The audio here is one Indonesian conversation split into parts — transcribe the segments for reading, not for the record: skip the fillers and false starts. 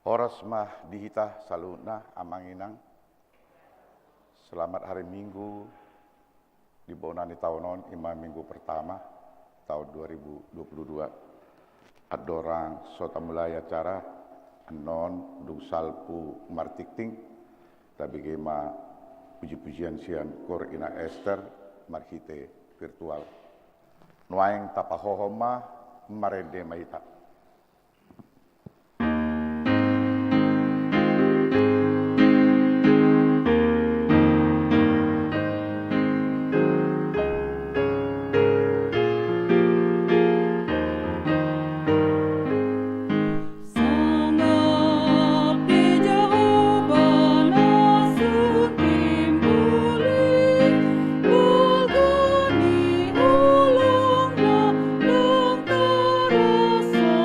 Horas mah dihita saluna amanginang. Selamat hari Minggu di bonani tahunon ima minggu pertama tahun 2022. Adorang sota mulai acara anon dung salpu martikting tapi gema puji-pujian sian kor ina Esther marhite virtual. Nuaing tapahohoma marende maita. Ulgoni ulungna dong terasa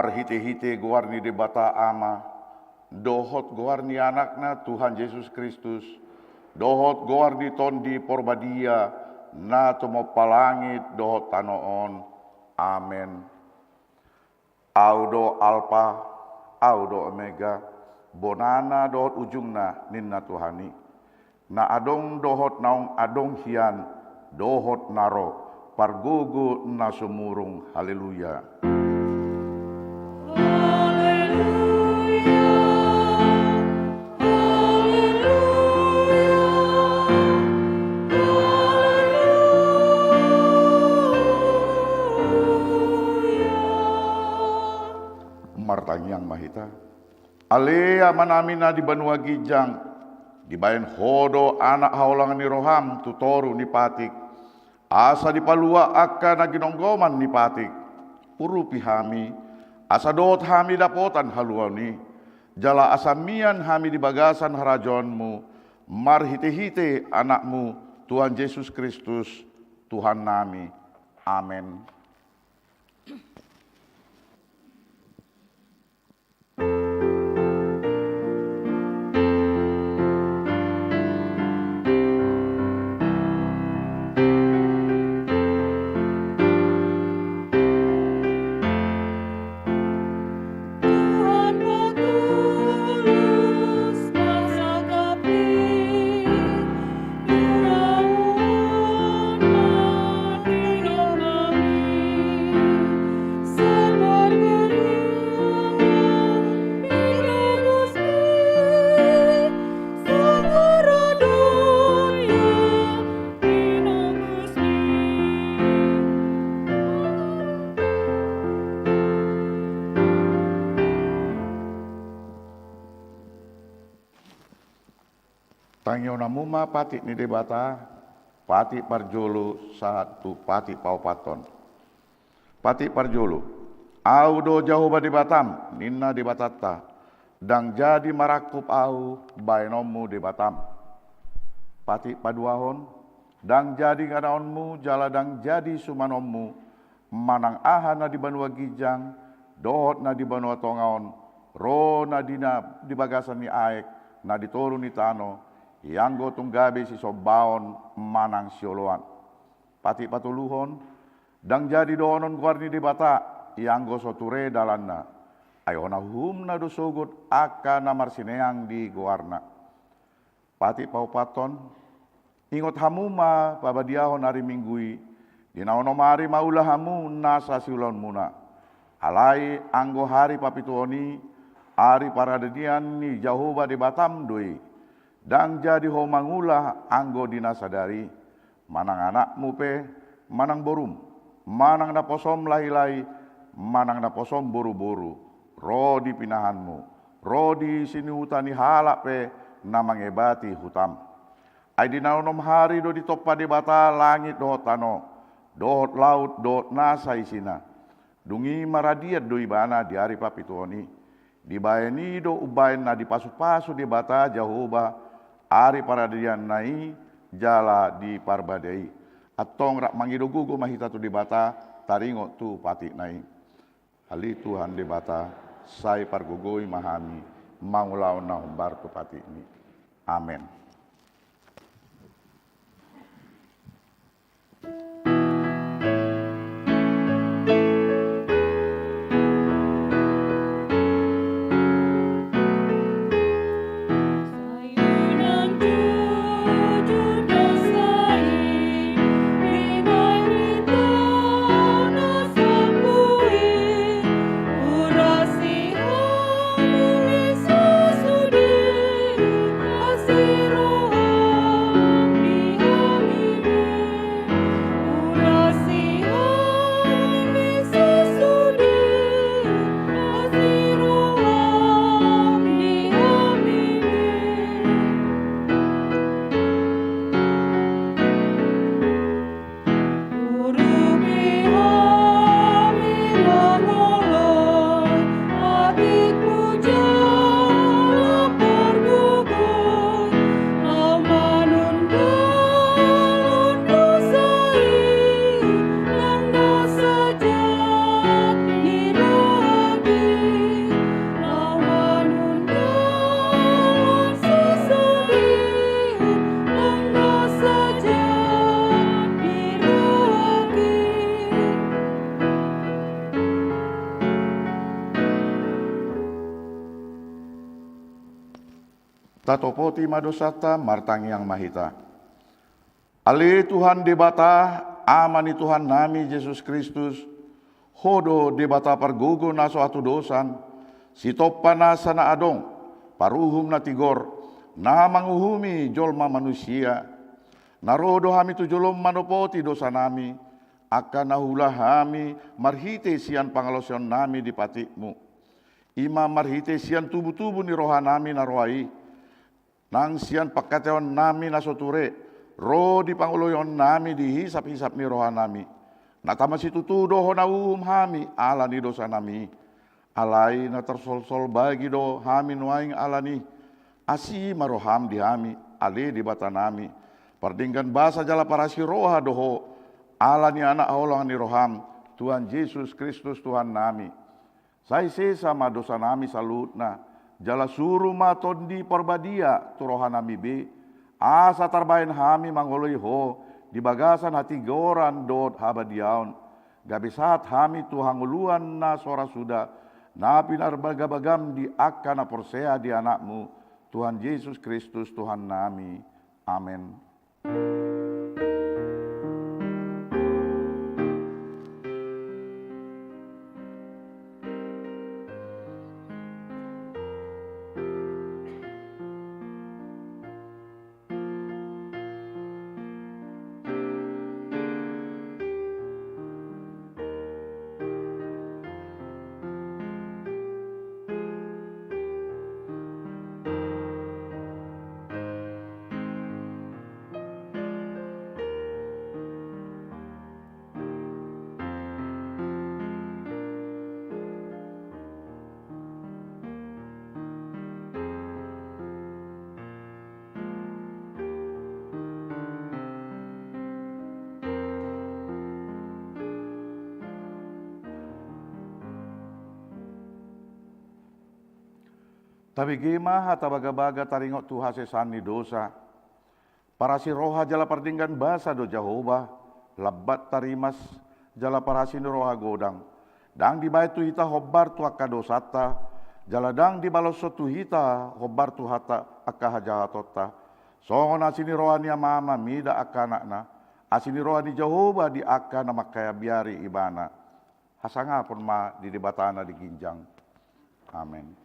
mar hite-hite guarni de bata ama, dohot guarni anakna Tuhan Yesus Kristus, dohot guarni tondi porbadia, na tomo palangit dohot tanoon. Amen. Audo alpa, audo omega, bonana dohot ujungna ninna Tuhani. Na adong dohot naung adong hian, dohot naro, pargugu na sumurung. Haleluya. Martangyang mahita. Alea manamina di Banua Gijang, di bayan hodo anak haulangan ni roham tutoru ni patik. Asa di palua akka na ginonggoman ni patik. Urupi hami, asa doot hami dapotan haluani. Jala asamian hami di bagasan harajonmu, marhite-hite anakmu, Tuhan Yesus Kristus, Tuhan nami. Amen. Tangyo namuma pati ni debata, pati parjolo satu pati paupaton. Pati parjolo, audo jauh ba debatam, ninna debatata, dang jadi marakup au bainomu debatam. Pati paduahon, dang jadi ngadaonmu jala dang jadi sumanommu, manang aha na di Banua Gijang, dohot na di Banua Tongaon, ro na di bagasan ni aek, na ditoru ni tano, yang gotong gabi si sobaon manang sioloan. Pati patuluhon, dang jadi doonon guarni di bata, yang go soture dalanna. Ayona humna dosogot aka namar sineang di guarna. Pati paupaton, ingot hamuma pabadiahon hari minggui, dinaonomari maulah hamu nasa siulon muna. Alai anggo hari papituoni, hari paradedian ni Jahoba di Batam doi. Dang jadi ho mangulah anggo dinasadari, manang anakmu pe, manang borum, manang na posom lahi-lahi, manang na posom boru-boru, ro di pinahanmu, ro di sini hutani halak pe, namang ebati hutam. Ay dinaonom hari do di topa di bata langit dohot tano, dohot laut dohot nasa isina, dungi maradiat do ibana di hari papituoni, di bayani do ubayan na di pasu-pasu di bata Jahoba, ari paradirian nai jala di parbadai atong rak mangido gugu mahita tu di bata taringo tu pati nai hali Tuhan di bata sai pargugoi mahami mangulaw na humbar tu pati ini. Amen. Zero tatopoti madosata martangi yang mahita. Ali Tuhan debata, amani Tuhan nami Yesus Kristus, hodo debata pargugo na suatu dosan, sitopana sana adong, paruhum na tigor, na manguhumi jolma manusia, narodo hami tu jolom manopoti dosa nami, akan nahulah hami marhite sian pangalosion nami di patikmu. Ima marhite sian tubuh-tubuh ni roha nami naroai, nang sian pakatewan nami nasoture, roh di panguloyon nami dihisap-hisap ni roha nami. Natama situtudo honauhum hami ala ni dosa nami. Alai na tersol-sol bagi do hami nuaing alani. Asi maroham di hami ale di bata nami. Pardinggan basa jala parasi roha doho ala ni anak Allah ni roham Tuhan Yesus Kristus Tuhan nami. Sai sama dosa nami salutna jala suruh matondi porbadia tu roha nami be. Asa tarbain hami mangoloi ho di bagasan hati goran dot habadiaun. Gabisat hami tuhanguluan na sora sudah. Na pinar bagam di akana porsea di anakmu. Tuhan Yesus Kristus Tuhan nami. Amin. Tapi gema hata baga-baga taringot tu hasesan ni dosa. Para si roha jala pardinggan basa do Jehovah. Labat tarimas jala parasi ni roha godang. Dang di bayi tu hita hobar tu akka dosata. Jala dang di baloso tu hita hobar tu hata akka hajahatota. Songon asini roha ni mama mida akka nakna. Asini roha ni Jehovah di akka na makaya biari ibana. Hasanga pun ma di debatana di ginjang. Amin.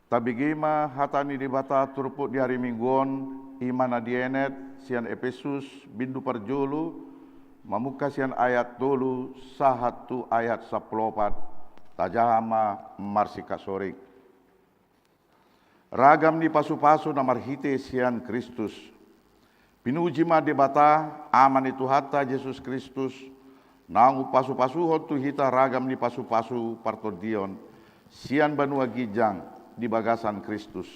Tabigima hatani di bata turput di hari mingguon iman adienet sian Efesus bindu parjulu mamuka sian ayat dulu sahatu ayat 14 tajahama marsika sorik ragam ni pasu-pasu na marhite sian Kristus pinuji ma di bata aman itu hatta Yesus Kristus nangu pasu-pasu hotu hita ragam ni pasu-pasu partodion sian banua gijang di bagasan Kristus.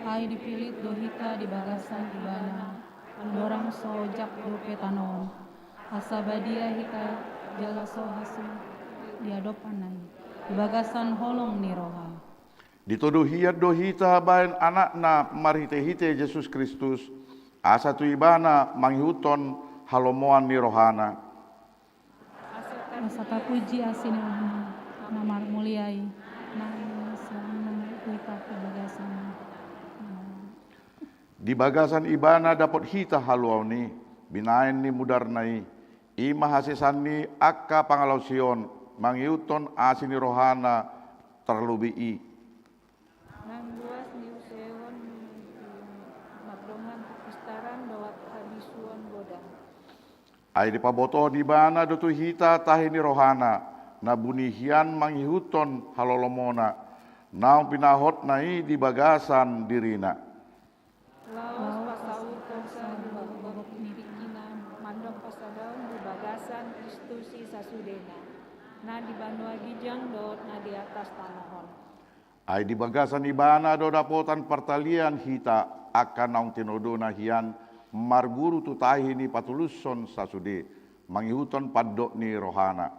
Ai dipilih dohita di bagasan ibana, andorang sojak dope tanon, asabadia hita jalaso hasu diadopanai, di bagasan holong niroha. Dituduh hiat dohita bain anakna marhite-hite Yesus Kristus, asa tu ibana manghuton halomoan ni rohana. Asa puji asin namar muliai, nang selama hita ke bagasan. Di bagasan ibana dapat hita haluauni, binain ni mudarnai, ima hasisan ni akka pangalausion, manghuton asin ni rohana terlubii. Nang luas ni useon magdongan pistaran dawat habisuan boda. Ai di paboto di bana dotu hita tahi ni rohana, na bunihian manghuton halolomona, naung pinahot nai di bagasan dirina. Laos pasaur kausa babok nipikina mandong pasadaun di bagasan Kristusi sasudena. Na di bandua gijang dot na di atas tanohon. Ai di bagasan ibana do dapotan pertalian hita akan naung tinodona hian marguru tu tahi ni patuluson sasude manghuton padok ni rohana.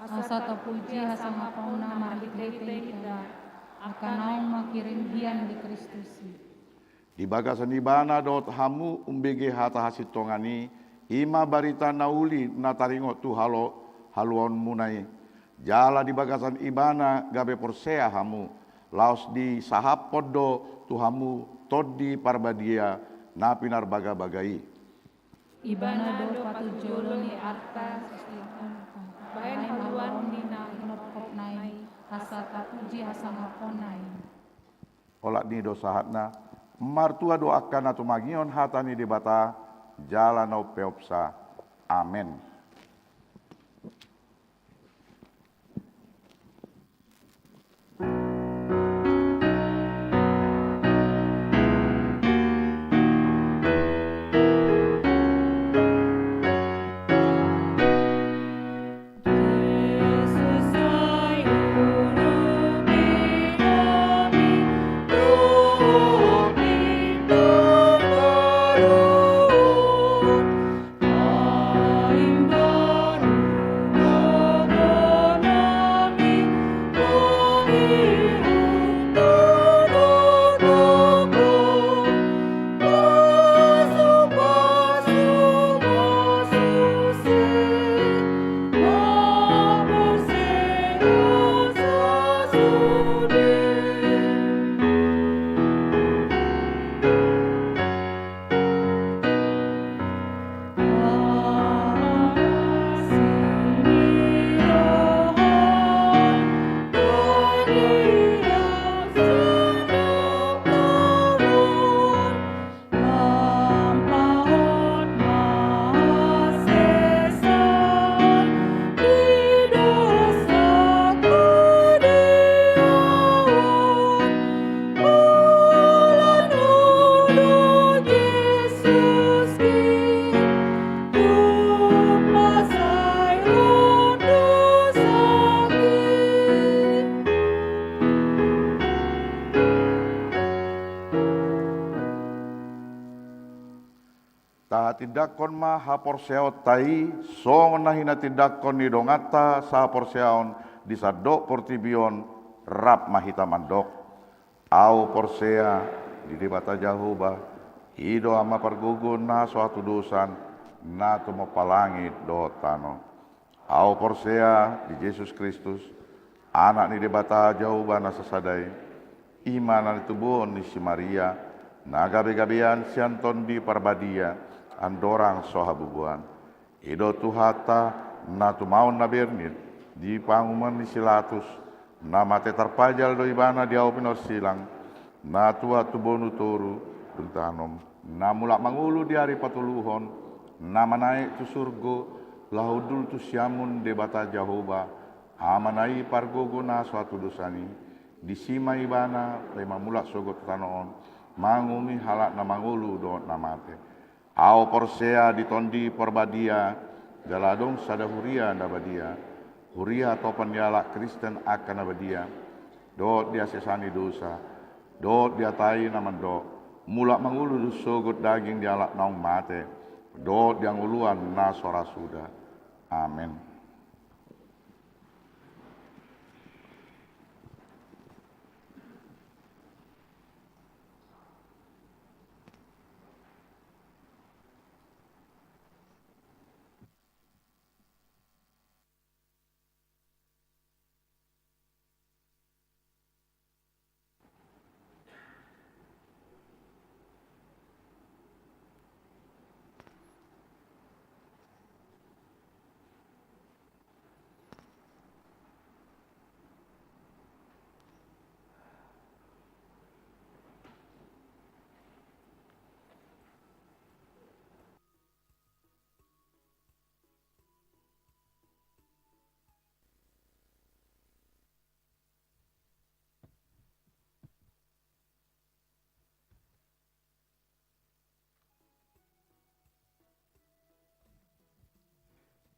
Asa tapuji asa ngapauna marhite hita, akan naung makirim hian di Kristusi. Di bagasan ibana dot hamu umbege hata hasitongani ima barita nauli nataringo tu haluan munai. Jala di bagasan ibana gabe porsea hamu, laos di sahapod do tu hamu todi parbadia na pinar bagai. Ibana do patujolo ni arta Bayan haluan ni na nai asa tapuji asa ngaponai. Olak ni do sahatna martua doakan atau magion hatani di bata jalan au peopsa. Amin. Tidakon ma haporseot tai song nahina tidakon ni dongata sa porseaon di sadok portibion rap mahita mandok au porsea di debata jahuba ido ama pergugun na suatu dosan na tumo palangi do tano au porsea di Yesus Kristus anak ni debata jahuba na sasadai imanan itu bon ni si Maria na gabe-gabean sianton di parbadia andorang sohabubuan ido tuhata na tumaun na bernit di panguman ni silatus na mate terpajal do ibana di au pinor silang na tua tubonu toru duntanom na mulak mangulu di hari patuluhon na manaik tu surgo lahudul tu siamun debata jahoba amanai pargogo na suatu dosani di sima ibana lema mulak sogot tanoon mangumi halak na mangulu do na mate au porsea ditondi porbadia galadong sadahuria nabadia huria topan dialak Kristen akan nabadia do dia sesani dosa dot diatai naman do, mulak mangulu sogot daging dialak naung mate, dot yang uluan na sora sudah. Amin.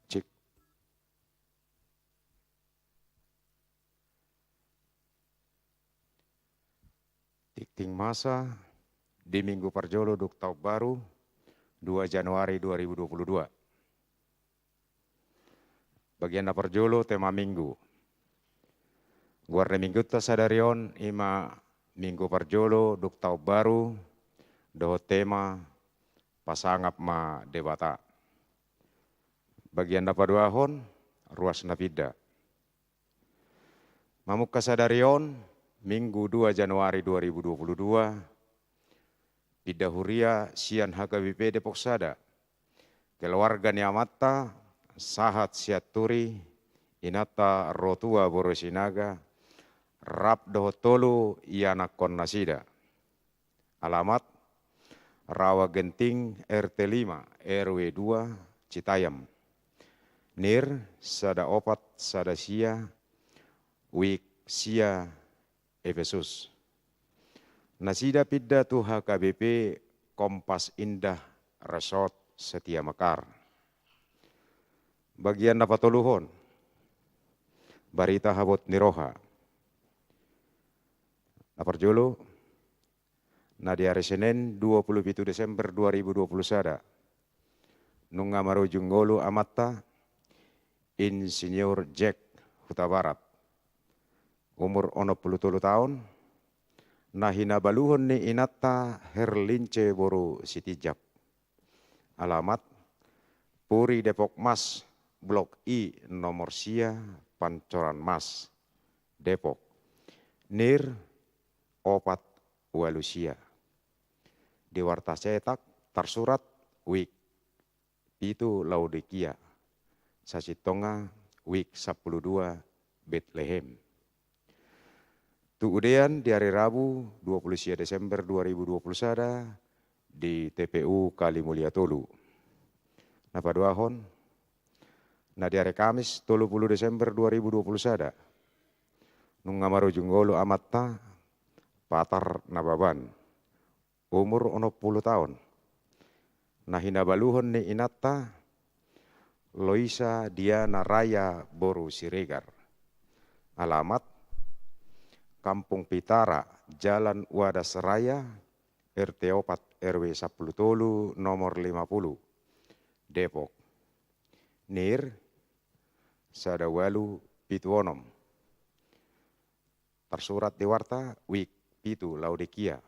Cek. Tikting masa di Minggu Parjolo Duk Tahun Baru 2 Januari 2022. Bagian Parjolo tema minggu. Guarda minggu ta sadarion ima Minggu Parjolo Duk Tahun Baru do tema pasangap ma debata. Bagian dapat duahon ruas nafida. Mamuk kasadarion Minggu 2 Januari 2022 Pidahuria Sian HKBP Depok Sada keluarga Niamata Sahat Siaturi Inata Rotua Borosinaga Rap Dohotolu Iana Konnasida. Alamat Rawa Genting RT 5 RW 2 Citayam. Nir Sada Opat Sada Sia Wik Sia Efesus. Nasida Pidda tu HKBP Kompas Indah Resort Setia Mekar. Bagian dapat toluhon. Barita Habot Niroha. Lapar julu. Nadi hari Senin 27 Desember 2020 sada. Nunga marujung golu amatta. Insinyur Jack Huta Barat. Umur 60 tahun. Nahina baluhon ni inata Herlince Boru Sitijab. Alamat Puri Depok Mas Blok I nomor Sia Pancoran Mas Depok. Nir Opat Walusia. Di warta cetak tersurat Wik itu Laodikia. Sasitonga Wik 12 Bethlehem. Tuudean di hari Rabu 20 Desember 2020 sada di TPU Kalimulia Tolu. Napa duahon? Nah di hari Kamis 30 Desember 2020 sada. Nungamaru junggolo amatta Patar Nababan. Umur 60 tahun. Nah hinabaluhon ni inata Loisa Diana Raya Boru Siregar. Alamat Kampung Pitara, Jalan Wadas Raya, RT 4 RW 10 Tolu, nomor 50, Depok. Nir Sadawalu Pituonom. Tersurat di warta Wik Pitu Laodikia.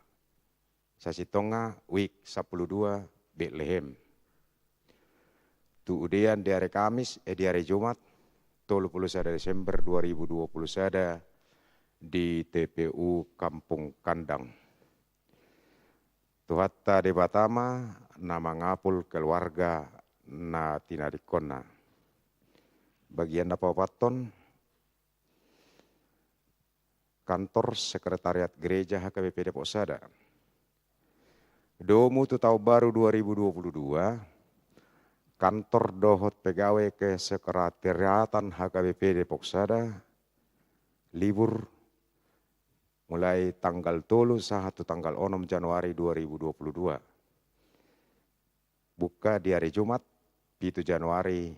Sasitonga Wik 12 Bethlehem. Tuudean di hari Kamis di hari Jumat 31 Desember 2020 sada di TPU Kampung Kandang. Tuhatta de Batama nama ngapul keluarga na tinadikonna. Bagian Dapawaton Kantor Sekretariat Gereja HKBP Depok Sada. Domu Tahun Baru 2022 Kantor Dohot Pegawai Kesekretariatan HKBP Depok Sada libur mulai tanggal 3 sahatu tanggal 6 Januari 2022. Buka di hari Jumat 7 Januari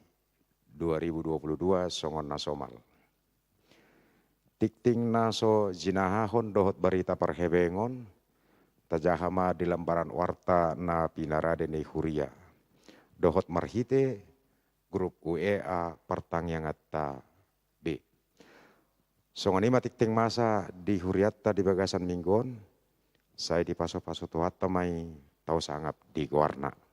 2022 songon nasomal. Tikting naso jinahahon dohot barita perhebengon, tajahama di lembaran warta na pinarade ni huria. Dohot marhite grup UEA pertangyang atta B. Songanima tikting masa di huriatta di bagasan minggon, saya di paso-paso tuatta mai tau sangap di guarna.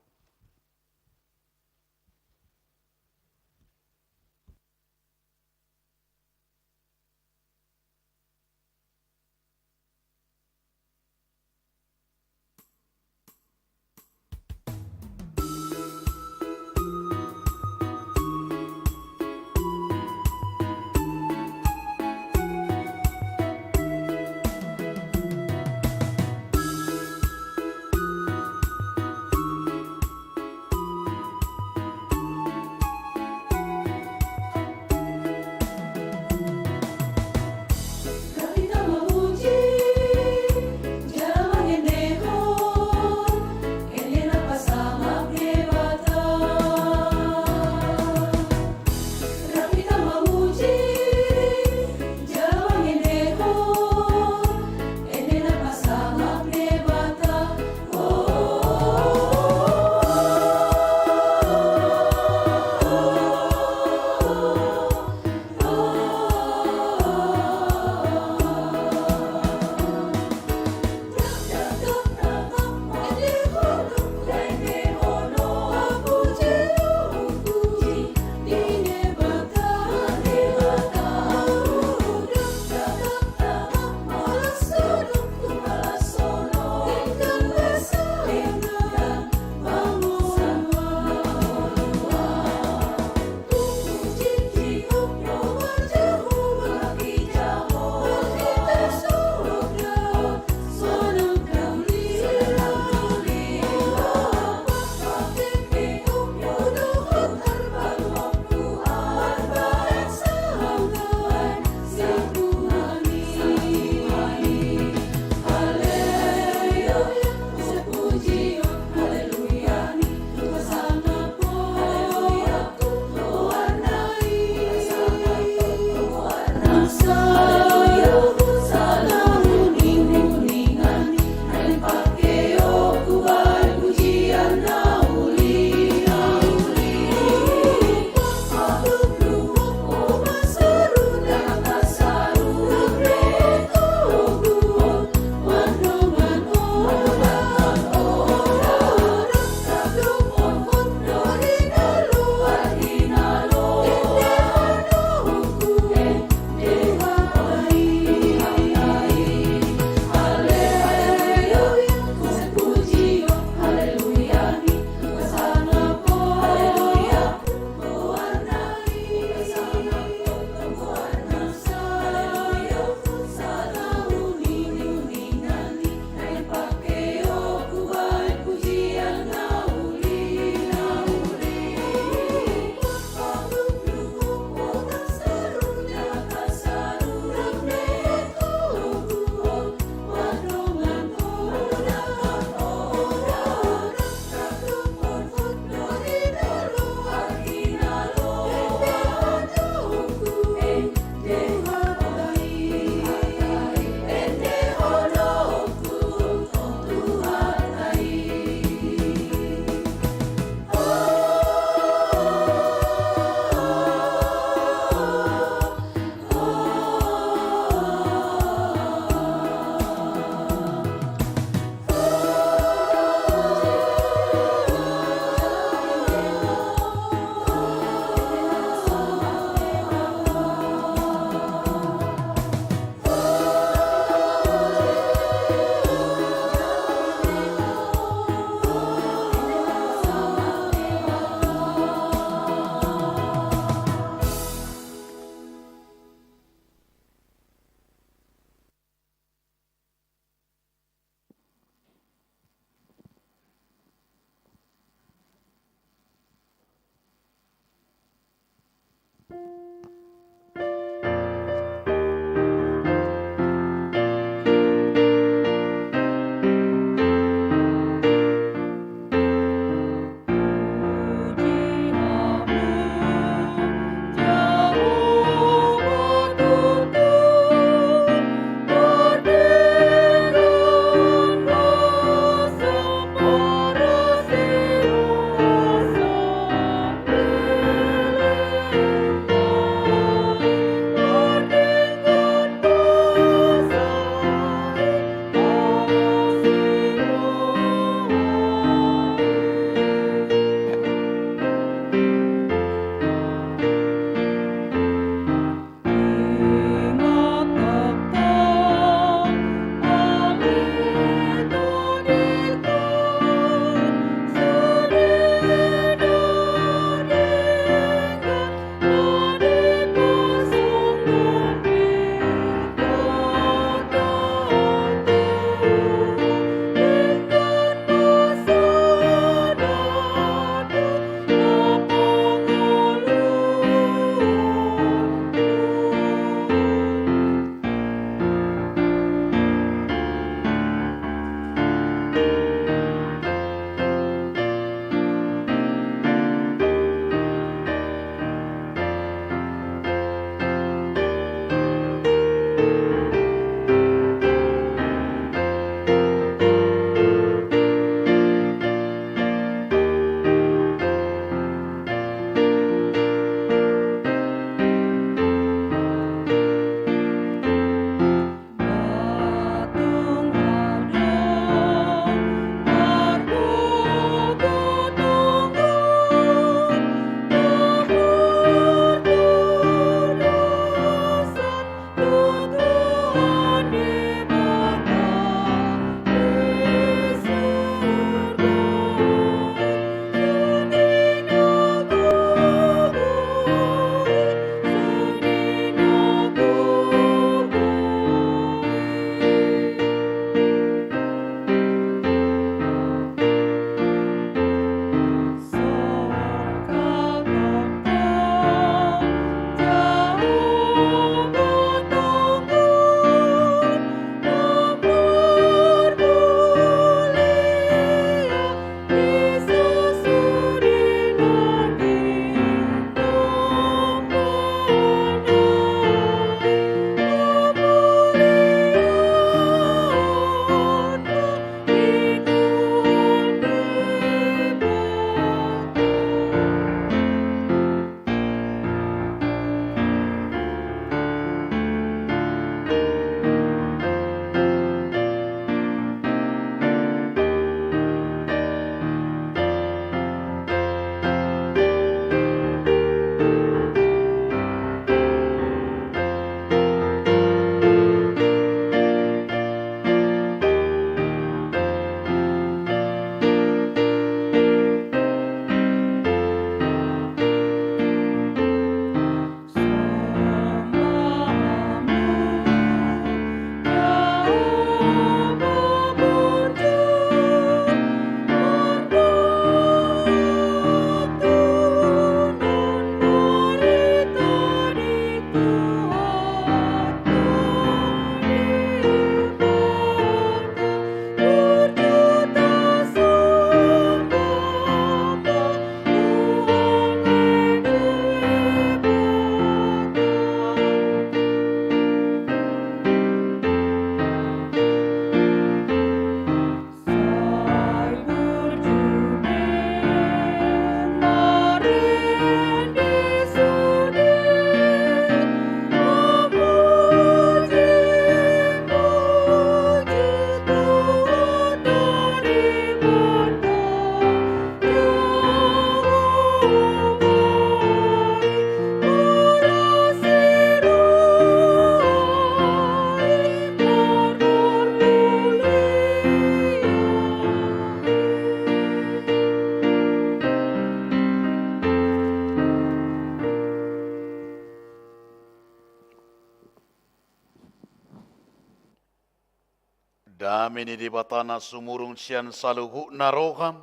Kami ni di batana sumurung sian saluhu naroham.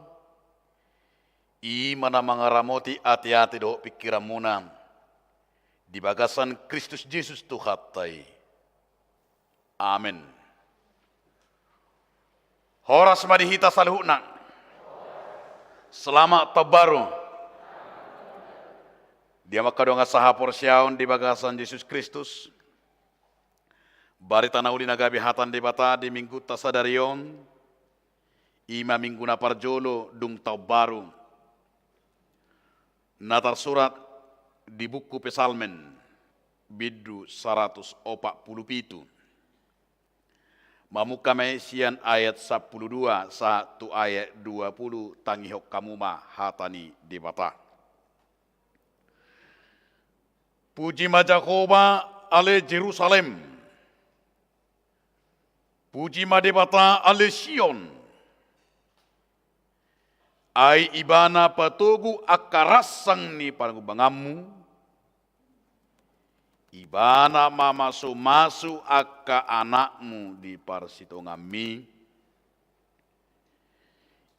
I mana mangaramoti hati-hati do pikiran munam. Di bagasan Kristus Yesus Tuhatai. Amin. Horas madihita saluhu na. Selamat tabaru. Dia makadonga sahapor siaon di bagasan Yesus Kristus. Barita nauli nagabi hatan di bata di minggu tasadarion. Ima minggu na parjolo dung tau baru. Natar surat di buku Pesalmen bidu 147. Mamukame sian ayat 12 satu ayat 20 tangihok kamuma hatani di bata. Puji majakoba ale Jerusalem. Puji madebata ale Sion. Ai ibana patogu akarasang ni pangubangamu. Ibana mamasu-masu akka anakmu di parsito ngami.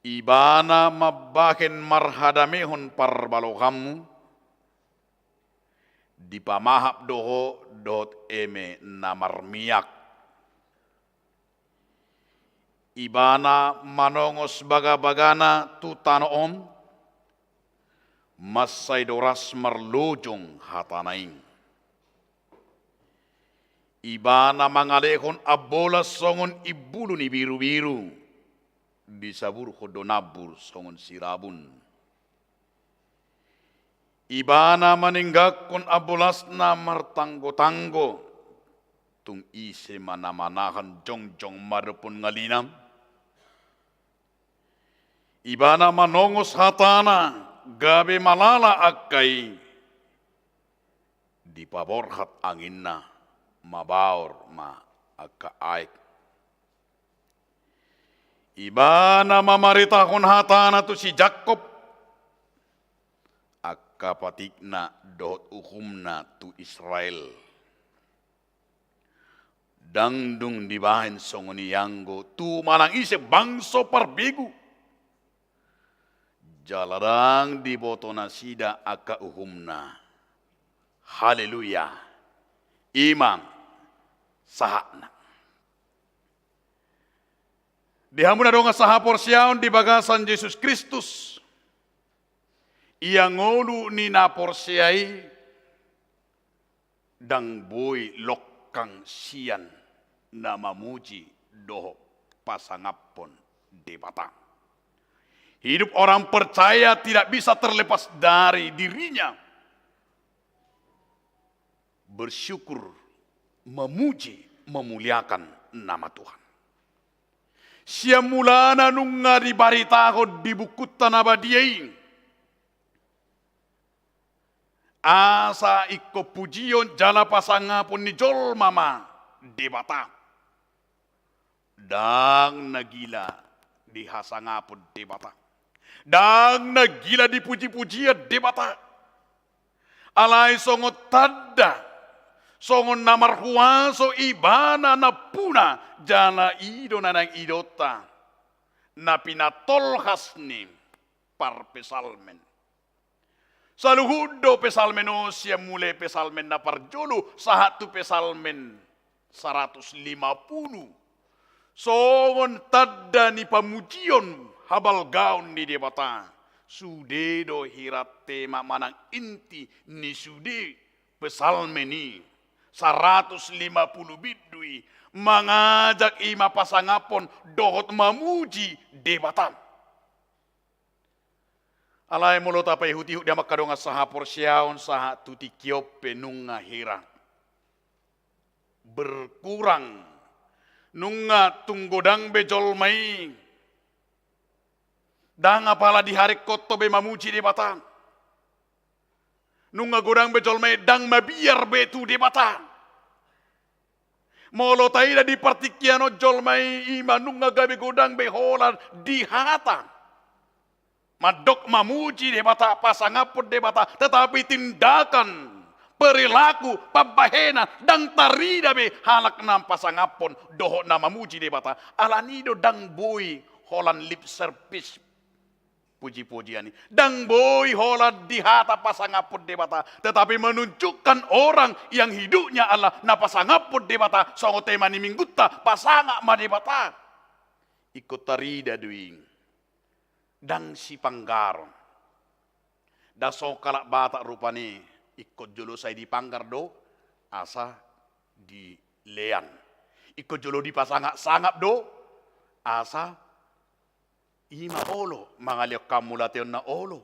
Ibana mabaken marhadamehon parbalokamu. Di pamahap doho dot eme namarmiak. Ibana manongos baga-bagana tutanoon, masay doras marlojong hatanaing. Ibana mangalehon abolas songon ibulu ni biru-biru, disabur kodonabur songon sirabun. Ibana maninggak kon abolas na martanggo-tanggo, tung ise manamanahan jong-jong marupun ngalinam. Ibana manongos hatana, gabe malala akay. Di paborhat angin na, mabaor ma agka-aik. Ibana mamaritahon hatana to si Jacob. Akka patikna dohot uhumna tu Israel. Dangdung dibahin songoni yanggo, tu malang ise bangso parbigu. Jalarang di botona sida aka uhumna. Haleluya. Imam sahakna. Dihamuna donga sahapor siaon di bagasan Yesus Kristus. Ia ngolu ni napor siai. Dang boy lokang sian na mamuji doho pasangapon di batang. Hidup orang percaya tidak bisa terlepas dari dirinya. Bersyukur, memuji, memuliakan nama Tuhan. Siamulana nunga di baritaho di buku tanabadiyain. Asa iko pujion jala pasangapon ni jol mama di bata. Dang nagila di hasangapon di bata. Dang nagila dipuji-pujian di bata. Alay songot tadda. Songon namarhuaso ibana na puna. Jana ido na nang idota. Na pinatolhas ni par pesalmen. Saluhudo pesalmeno siya mule pesalmen na parjolo. Sahatu pesalmen 150. Songon tadda ni pamujion. Habal gaun ni debata. Sude do hirat tema manang inti ni sude pesalmeni. 150 bidui. Mengajak ima pasangapon dohot mamuji debata. Alay mulo tapay huti dia makadonga sahapor siaon saha tuti kiop penunga hira. Berkurang nunga tunggodang bejol mai. Dang apala di hari koto be mamuji di batang. Nunga godang bejol mai dang mabiar betu di batang. Molo taida di partikiano jol mai ima nunga gabe godang be holan di hata. Madok mamuji di bata pasangapun di bata. Tetapi tindakan perilaku, pambahena, dang tarida be halak nam pasangapon, doho nama muji debata, alanido dang boy, holan lip service, puji-pujian ini. Dang boy holan di hata pasangapon debata, tetapi menunjukkan orang yang hidupnya Allah na pasangapon debata, songo tema ni minggutta, pasanga ma debata. Ikut tarida duing, dang si panggaron, daso kalak bata rupani, ikut jolo saya di panggar do, asa di lean. Ikut jolo di pasangap do, asa ima olo, mangaliok kamu lation na olo.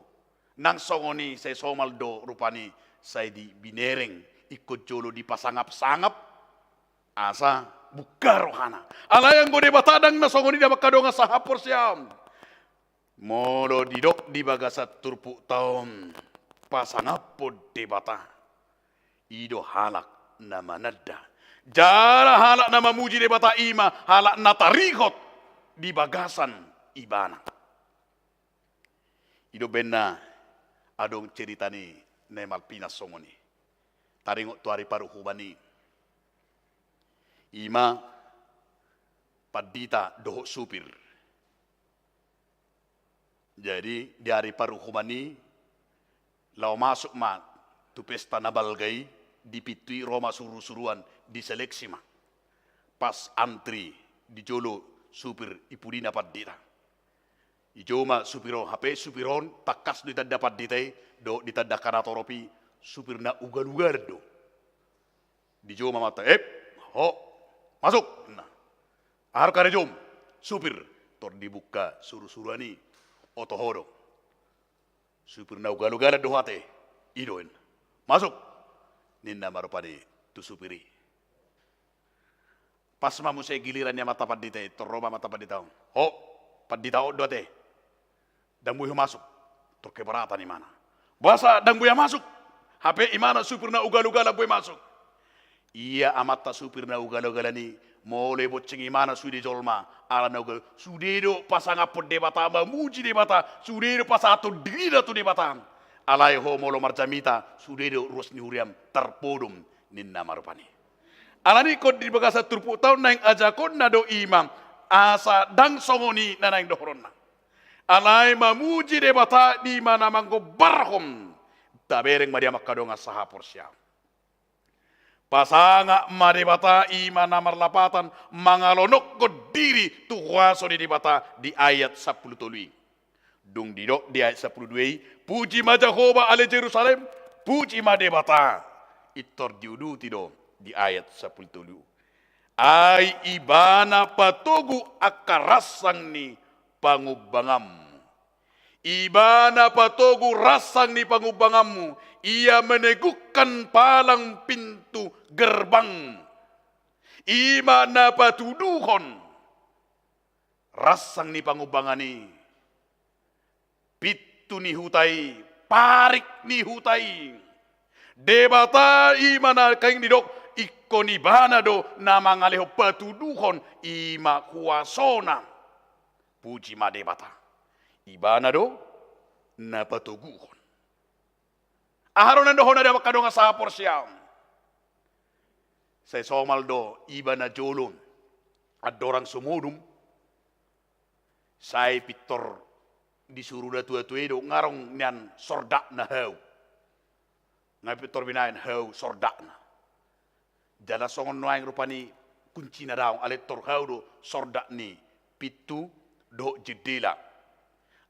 Nang songoni saya somal do rupani saya di binereng, ikut jolo di pasangap-sangap, asa buka rohana. Alayang gode batadang na songoni dia makadonga sahapor siam. Molo didok di bagasat turpu tahun. Pasangapod debata, ido halak nama nada. Jara halak nama muji debata ima, halak natarikot di bagasan ibana. Ido bena adong ceritani nemal pinas songoni. Taringok tuari paru hubani. Ima padita doho supir. Jadi dari paru hubani, lau masuk ma tu pesta nabalgai dipitui Roma suruh-suruan diseleksi ma. Pas antri di jolo supir ipudina padita. Ijoma supiro HP supiron takas di dapat ditai do di tanda kanatoropi supir na ugar-ugar do. Di joma mata ho masuk. Nah, har kare jom supir tor dibuka suruh-suruani otohoro. Supir na ugal-ugal dohate idoen masuk ninna marupadi tu supiri pas mamu saya gilirannya mata padita toroma mata padita ho padita dote dan buih masuk tor keberatan di mana bahasa dan buih masuk HP imana supir na ugal-ugal buih masuk iya amata supir na ugal-ugal ni mole boceng imana sudi jolma ala na ugal sudedo pasangapod debata muji debata sudedo pasato dida tu debata alai ho molo marjamita sudedo rusni huriam terpodum ninna marupani alani kod di bagasa turpu tahun naing ajakon nado imam asa dang songoni na naing dohronna alai mamuji debata di mana manggo barhom tabereng madia makadonga sahapor siam. Pasanga madebata imana marlapatan mangalonok ko diri tuhuaso di debata di ayat 10 tului. Dung didok di ayat 10 puji ma Jehovah ale Jerusalem, puji ma debata. Itor diudu tido di ayat 10 tului. Ai ibana patogu akarasang ni pangubangam. Ibana patogu rasang ni pangubangammu, ia menegukkan palang pintu gerbang. Imana patuduhon rasang ni pangubangani, pitu ni hutai, parik ni hutai. Debata imana kaing didok ikoni banado nama ngaleho patuduhon ima kuasona. Puji ma debata. Ibana do na patuguhon. Aharon na dohon na dapat kadonga sa porsyam. Sa somal do ibana jolon at dorang sumudum. Say pitor disuruh na tuwa-tuwa ngarong niyan sordak na haw. Ngay pitor binayan haw sordak na. Jala songon noang rupani kunci na daw aletor haw do sordak ni pitu do jedela.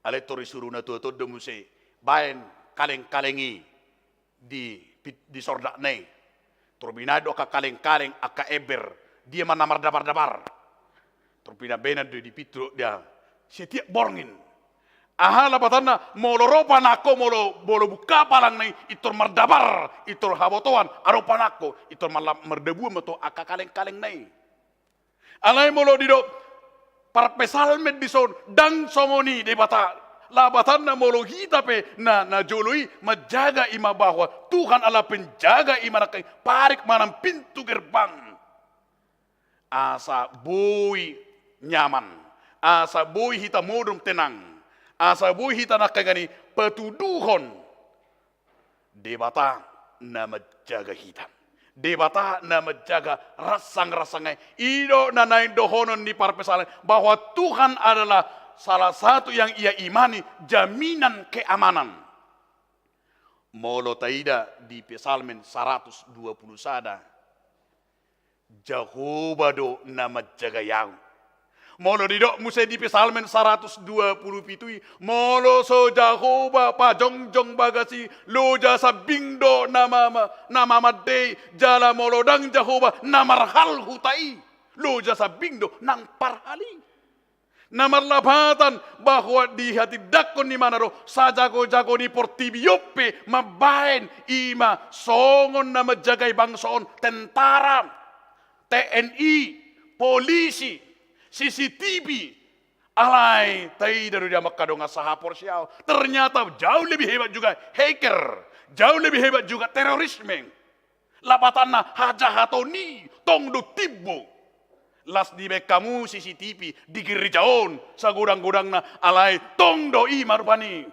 Aletor disuruh na tuwa-tuwa do muse bayan kaleng-kalengi di sordak ne. Turbinado ka kaleng-kaleng aka eber dia mana mardabar-dabar. Turbina di pitu dia setiap borngin. Ahala patanna molo ropa nako molo bolo buka palang nai itor mardabar itor habotoan aropa nako itor malam merdebu meto aka kaleng-kaleng nai. Alai molo dido parpesal med dison dang songoni de bata labatan na molo hitape na joloi menjaga ima bahwa Tuhan Allah penjaga ima nakai parik manam pintu gerbang. Asa boy nyaman, asa boy hita modum tenang. Asa boy hita nakagani petuduhon debata na menjaga hitam. Debata na menjaga rasang-rasangnya. Ido na naik dohonon di parpesalan bahwa Tuhan adalah salah satu yang ia imani, jaminan keamanan. Molo taida di Psalmen 120 sada. Jehovah do nama jaga yang. Molo didok musai di Psalmen 120 pitui. Molo so Jehovah pa jongjong bagasi loja sabingdo nama madei jala molo dang Jehovah namarhal hutai loja sabingdo nang parhali. Namar labatan bahwa di hati dakon ni mana roh sajago-jago ni portibiope mabain ima songon nama jagai bangsaon tentara, TNI, polisi, CCTV, alai tai dari dia makadonga sahapor siau. Ternyata jauh lebih hebat juga hacker, jauh lebih hebat juga terorisme. Lapatanna haja hatoni tongdo tibbo. Las di kamu CCTV di gerejaon sa gudang-gudangna alai tongdo i marupani.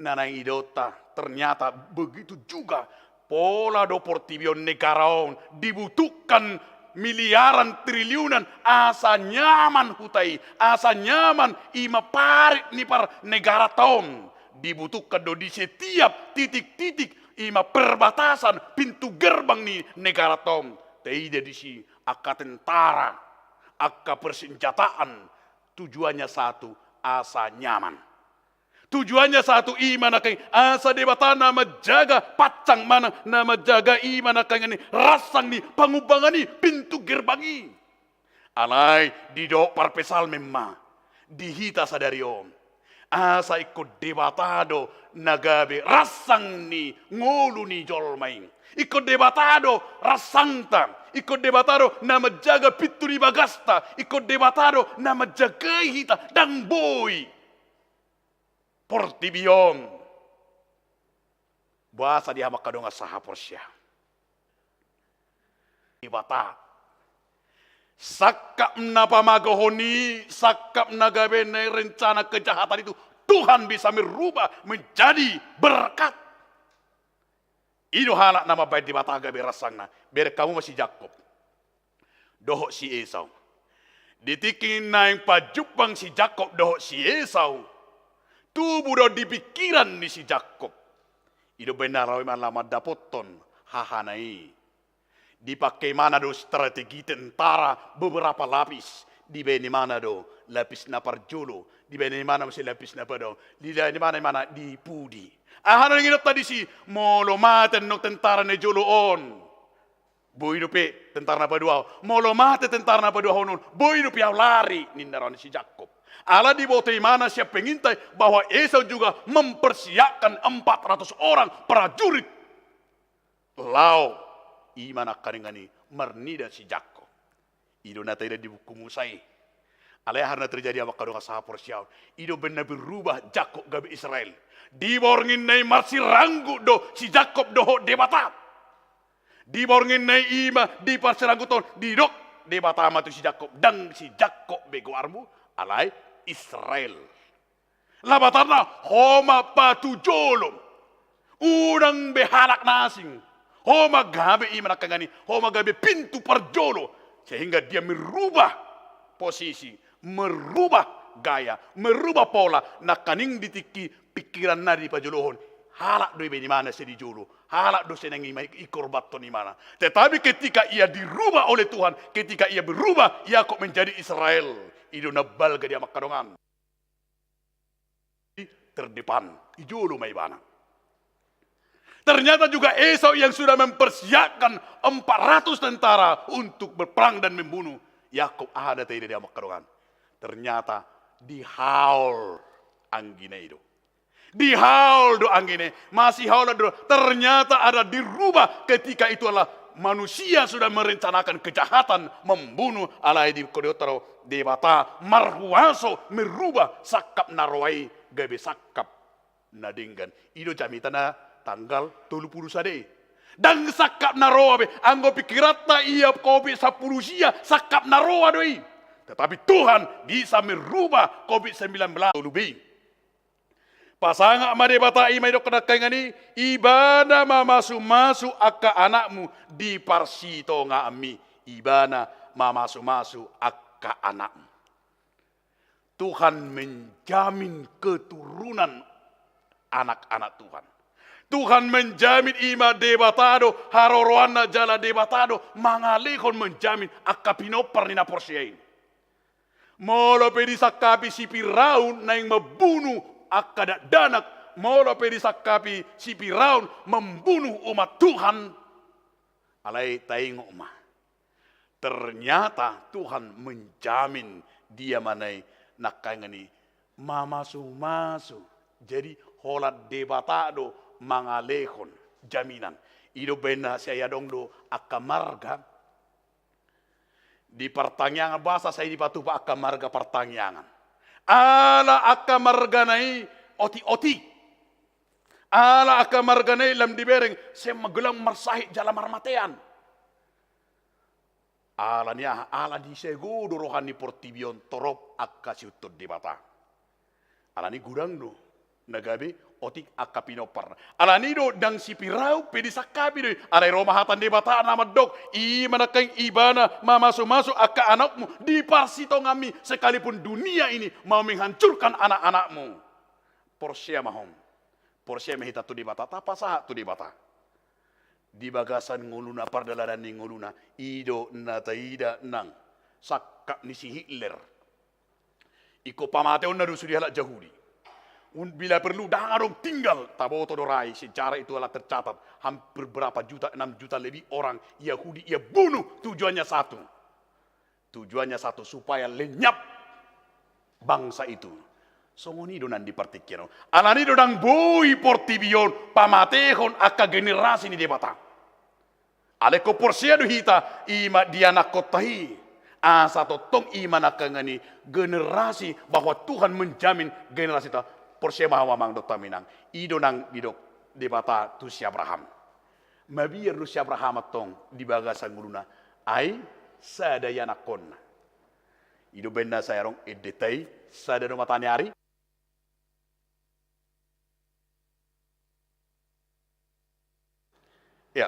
Nanai idota ternyata begitu juga pola do portibion negaraon dibutuhkan miliaran triliunan asa nyaman hutai asa nyaman ima parit ni par negara tom dibutuhkan do di setiap titik-titik ima perbatasan pintu gerbang ni negara tom. Tidak di si akka tentara, akka persenjataan, tujuannya satu, asa nyaman. Tujuannya satu, iman akan asa debata nama jaga pacang mana nama jaga iman akan ini rasang ni pangubangan ni pintu gerbangi. Alai di do parpesal memang dihita sadari om. Asa ikut debatado nagabe rasang ni ngolu ni jolmain. Ikut debatado rasangta, ikut debatado nama jaga pituri bagasta, ikut debatado nama jaga hita dang boy. Portibion. Bahasa dia makadonga sahaporsya. Debata. Sakap na pamagohoni, sakap na gabe na rencana kejahatan itu Tuhan bisa merubah menjadi berkat. Ino halak nama baik di bataga berasangna. Biar kamu masih Jakob. Dohok si Esau. Ditikin naing pajupang si Jakob dohok si Esau. Tubuh do di pikiran ni si Jakob. Ino benar man lama dapoton hahanai. Dipakai mana do strategi tentara beberapa lapis. Di beni mana do lapis na parjolo. Di beni mana masih lapis na pado. Di mana di pudi. Ahana nginot tadi si molo maten no tentara ne joloon. Boy pe tentara na padua. Molo mate tentara na padua honon. Boy pe lari nindaran si Jakob. Allah di bawah mana siap pengintai bahwa Esau juga mempersiapkan 400 orang prajurit. Lau iman akan ngani marnida si Jakob. Ido na tayo di buku Musai. Alay harna terjadi apa kadang sahapor siaw. Ido benar berubah Jakob gabi Israel. Diborngin nai masih ranggu do si Jakob doho debata. Diborngin nai ima di parsiranggu ton didok debata matu si Jakob dan si Jakob bego armu alai Israel. Labatarna homa patu jolom. Udang behalak nasing. Homa gabe ima nakangani. Homa gabe pintu parjolo. Sehingga dia merubah posisi. Merubah gaya. Merubah pola. Nakaning ditiki pikiran nadi pajolohon. Halak doi beni mana sedi jolo. Halak do senang ikor baton di mana. Tetapi ketika ia dirubah oleh Tuhan. Ketika ia berubah. Yakub menjadi Israel. Ido nabal ke dia makadongan. Terdepan. Ijolo may bana. Ternyata juga Esau yang sudah mempersiapkan 400 tentara untuk berperang dan membunuh. Yakub ada tidak dia makadongan. Ternyata dihaul anggina itu. Dihaul do anggine. Masih haul do. Ternyata ada dirubah ketika itu adalah manusia sudah merencanakan kejahatan. Membunuh alai di kodotaro debata. Marhuaso merubah sakap narwai. Gabe sakap nadinggan. Itu jamitana tanggal 30 sade. Dan sakap naroa be. Anggo pikirata ia kopi 10 sia. Sakap naroa doi. Tetapi Tuhan bisa merubah COVID-19 lebih. Pasanga madebata ima idok kedakai ngani ibana mamasu-masu akka anakmu di parsito ngami ibana mamasu-masu akka anakmu. Tuhan menjamin keturunan anak-anak Tuhan. Tuhan menjamin ima debatado haroroana jala debatado mangalihon menjamin akka pinopar nina porsiain. Molo pedisakapi si Firaun na yang membunuh akka danak, molo pedisakapi si Firaun membunuh umat Tuhan. Alai taingo umah. Ternyata Tuhan menjamin dia manai nakangani mamasu-masu. Jadi holat debatado mangalehon jaminan. Ido bena saya dong do akamarga. Di pertanyaan bahasa saya dipatuh akamarga pertanyaan. Ala akamarga nai oti-oti. Ala akamarga nai lam dibereng saya magelang marsahit jalan marmatean. Ala niya ala di segudo rohani portibion torop akka siutod debata. Ala ni gudang do nagabi otik akka pinopar. Ala ni do dang si Pirau pedisakabi do. Ala romahatan debata nama dok i manakang ibana mamasu-masu akka anakmu di parsito ngami sekalipun dunia ini mau menghancurkan anak-anakmu. Porsia mahom. Porsia mehita tu debata tapa sah tu debata. Di bagasan nguluna pardalaran ni nguluna ido nataida nang sakka ni si Hitler iko pamateon na rusudi halak Yahudi bila perlu dangarong tinggal taboto dorai sejarah itu adalah tercatat hampir berapa juta 6 juta lebih orang Yahudi ia bunuh tujuannya satu supaya lenyap bangsa itu songoni donan dipartikiro anani dodang bui portibion pamatehon akka generasi ni debata aleko porsia do hita ima diana kotahi asa totong ima nakangani generasi bahwa Tuhan menjamin generasi ta porsia mahawa mang do taminang ido nang didok debata tu si Abraham mabir do si Abraham atong di bagasan guluna ai sadayana konna ido benda sayarong edetai sadano matanyari. Ya,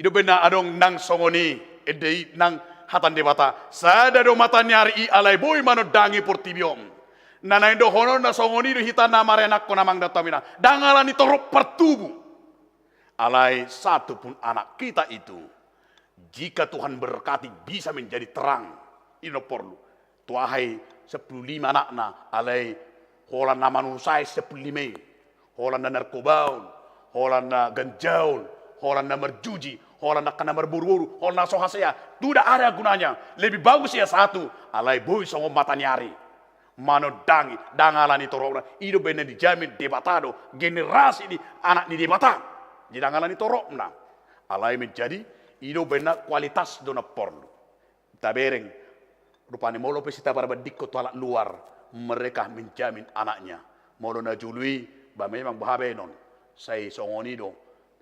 itu benar adong nang songoni edei nang hatan debata. Sada do mata nyari i alai boy mano dangi portibiom. Nana indo hono na songoni do hita na marenak ko namang datamina. Dangalan itu rop pertubu. Alai satu pun anak kita itu, jika Tuhan berkati bisa menjadi terang. Ino perlu. Tuahai 15 anakna alai holan na manusai 15. Holan na narkobaun. Holan na ganjaun, holan na merjuji, holan na kana berburu-buru, holan na sohasea. Tidak ada gunanya. Lebih bagus ya satu. Alai boy songo mata nyari. Mano dangi, dangalan itu rokna. Ido benar dijamin debatado. Generasi di anak di debata. Di dangalan itu rokna. Alai menjadi, ido benar kualitas dona porno. Tabereng, rupanya molo pesita barbadikko tualak luar. Mereka menjamin anaknya. Molo na jului, ba memang bahabenon. Saya songoni do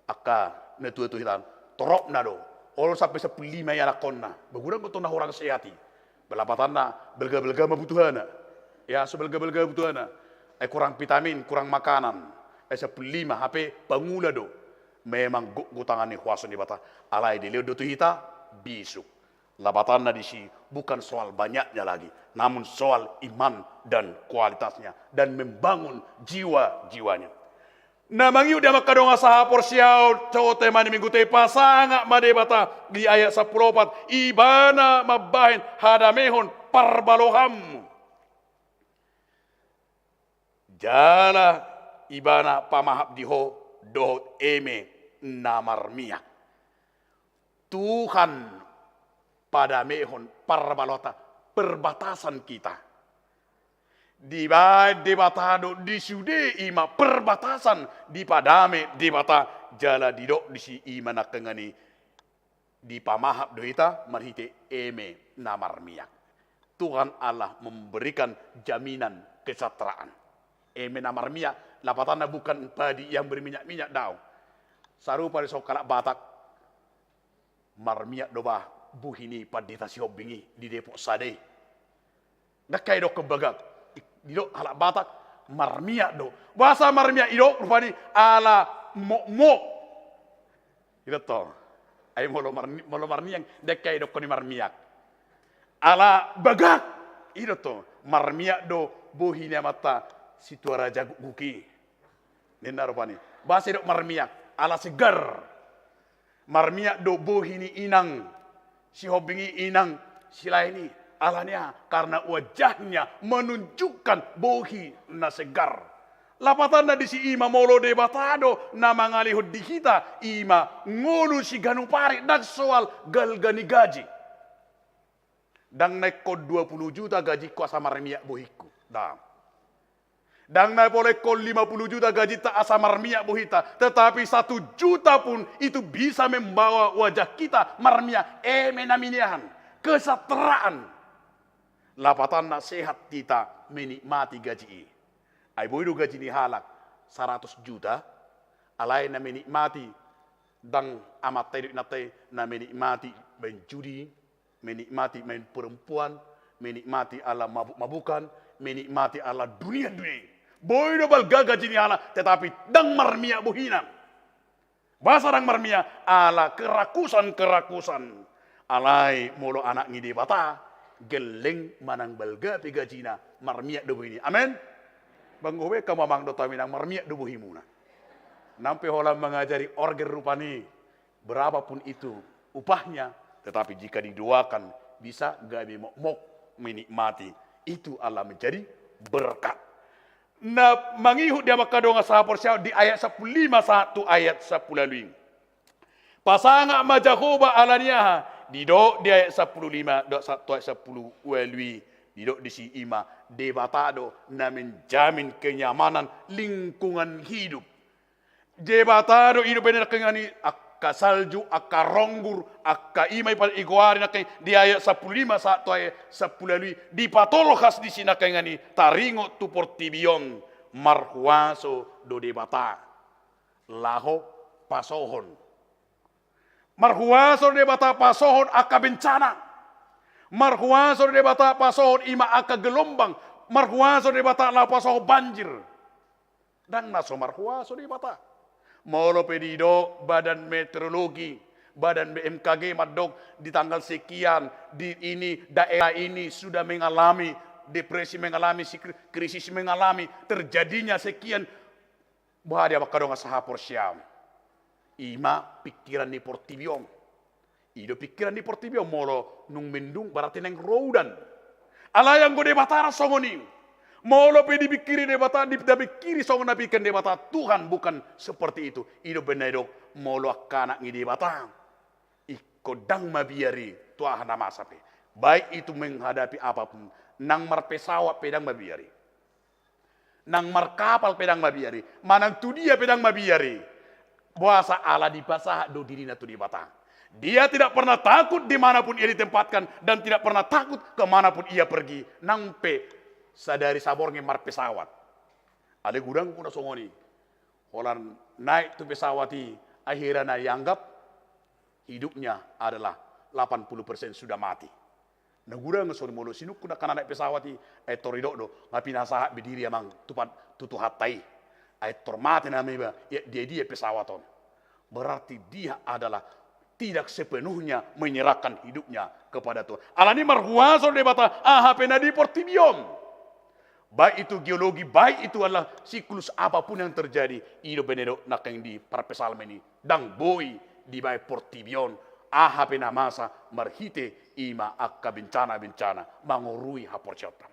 akka netu hitan torop na do ol sampai 15 ya lakonna bagurang ko na orang sehati belapatan na belga-belga mabutuhana ya sebelga-belga butuhana kurang vitamin kurang makanan 15 HP pangula do memang gutangan ni huason di bata alai di leo do hita bisuk labatan na di si bukan soal banyaknya lagi namun soal iman dan kualitasnya dan membangun jiwa-jiwanya. Namangiu dia makadonga saha porsiau cote mani minggu te pasanga madebata di ayat 14 ibana mabahin hadamehon parbaloham jala ibana pamahap diho dohot eme namarmia Tuhan pada mehon parbalota perbatasan kita di debatado di sude ima perbatasan di padame debata jala didok di si ima nakengani di pamahap doita marhite eme namarmiak. Tuhan Allah memberikan jaminan kesejahteraan. Eme namarmiak lapatana bukan padi yang berminyak-minyak daun. Saru pada sokala Batak marmiak dobah buhini padita si hobingi di Depok Sade. Dakai dok kebagak. Didok halak Batak marmiak do. Bahasa marmiak ido rupani ala mo. Ito to. Ay molo marmiak dekai do koni marmiak. Ala bagak. Ito to. Marmiak do bohinya mata situara jago guki. Nena rupani. Bahasa do marmiak ala segar. Marmiak do bohini inang. Si hobingi inang sila ini alanya karena wajahnya menunjukkan bohi na segar. Lapatan na di si ima molo de batado na mangalihod di kita ima ngulu si ganupari dan soal galgani gaji. Dang naik kod 20 juta gaji ko asa marmiak bohiku. Dang naik boleh kod 50 juta gaji tak asa marmiak bohita. Tetapi 1 juta pun itu bisa membawa wajah kita marmiak menaminiahan. Kesetaraan. Lapatan na sehat kita menikmati gaji ini. Ay boy do gaji ni halak 100 juta. Alay na menikmati dang amat tayo natay na menikmati main judi, menikmati main perempuan, menikmati ala mabuk-mabukan, menikmati ala dunia-dunia. Boy do bal gaji ni halak tetapi dang marmia buhinan. Bahasa dang marmia ala kerakusan. Alay molo anak ngidi bata geleng manang balga pigajina marmiak dobo ini. Amin. Bang Owe kamamang do taminang marmiak dobo himuna. Nampe holam mengajari orger rupani berapapun itu upahnya, tetapi jika didoakan bisa gabi mok menikmati itu Allah menjadi berkat. Na mangihut dia makadonga sahapor siya di ayat 15 ayat 10. Pasanga majahoba alaniaha Dido di ayat 15, dok 1 ayat 10 welui, dido di si ima debatado na menjamin kenyamanan lingkungan hidup. Debatado hidup benar kengani akka salju, akka ronggur, akka imay pal iguari na kay di ayat 15 1 ayat 10 welui dipatolhas di sina kengani taringo tu portibion marhuaso do debata laho pasohon. Marhuaso de bata pasohon aka bencana. Marhuaso de bata pasohon ima aka gelombang. Marhuaso de bata la pasohon banjir. Dan naso marhuaso de bata. Molo pedido badan meteorologi, badan BMKG madok di tanggal sekian di ini daerah ini sudah mengalami depresi, mengalami krisis, mengalami terjadinya sekian. Bahaya makadonga sahapor syam. Ima pikiran ni portibion. Ido pikiran ni portibion molo nung mendung berarti neng roudan. Ala yang gode batara songoni. Molo pe dipikiri de bata dipikiri songon nabikan de bata Tuhan bukan seperti itu. Ido benedo molo akana ngide bata. Iko dang mabiari tuah nama sape. Baik itu menghadapi apapun. Nang marpesawat pedang mabiari. Nang markapal pedang mabiari. Manang tu dia pedang mabiari. Bahasa Allah dipasah do diri natu di batang. Dia tidak pernah takut dimanapun ia ditempatkan dan tidak pernah takut kemanapun ia pergi. Nampe sadari sabornya mar pesawat. Ada gudang kuna songoni. Holan naik tu pesawati akhirnya dianggap hidupnya adalah 80% sudah mati. Nah gudang sori molo sinuk kuna kana naik pesawati torido do ngapina saha bidiri amang tupat tutu hatai. Mati namanya dia pesawaton. Berarti dia adalah tidak sepenuhnya menyerahkan hidupnya kepada Tuhan. Alani marhuaso de bata pena di portibion. Baik itu geologi, baik itu adalah siklus apapun yang terjadi. Ido benedo nakeng di parpesalmeni dang boy di baik portibion. Pena masa marhite ima akka bencana mangurui haporciotan.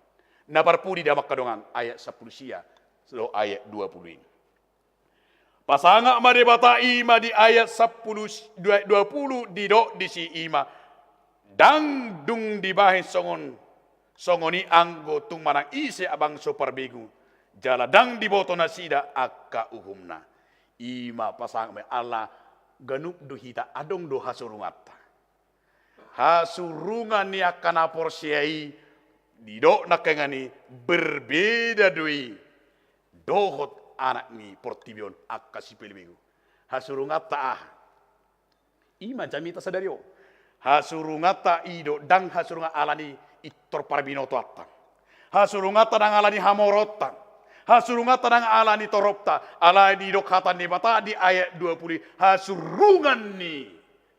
Nabarpudi damak kadongan ayat 10 sia. So, ayat 20 ini. Pasanga madebata ima di ayat 10 20 di si ima. Dang dung di bahin songoni anggo tung manang ise abang so parbegu. Jala dang di boto nasida akka uhumna. Ima pasanga me Allah ganup do hita adong do hasurungata. Hasurungan ni akan aporsiai dido nakengani berbeda doi. Dohot anak ni portibion akka sipilmegu. Hasurungata ima jamita sadario. Hasurungata ido dang hasurunga alani itor parbinoto atta. Hasurungata dang alani hamorota. Hasurungan tanang ala ni toropta, ala di dokhatan ni bata di ayat 20. Hasurungan ni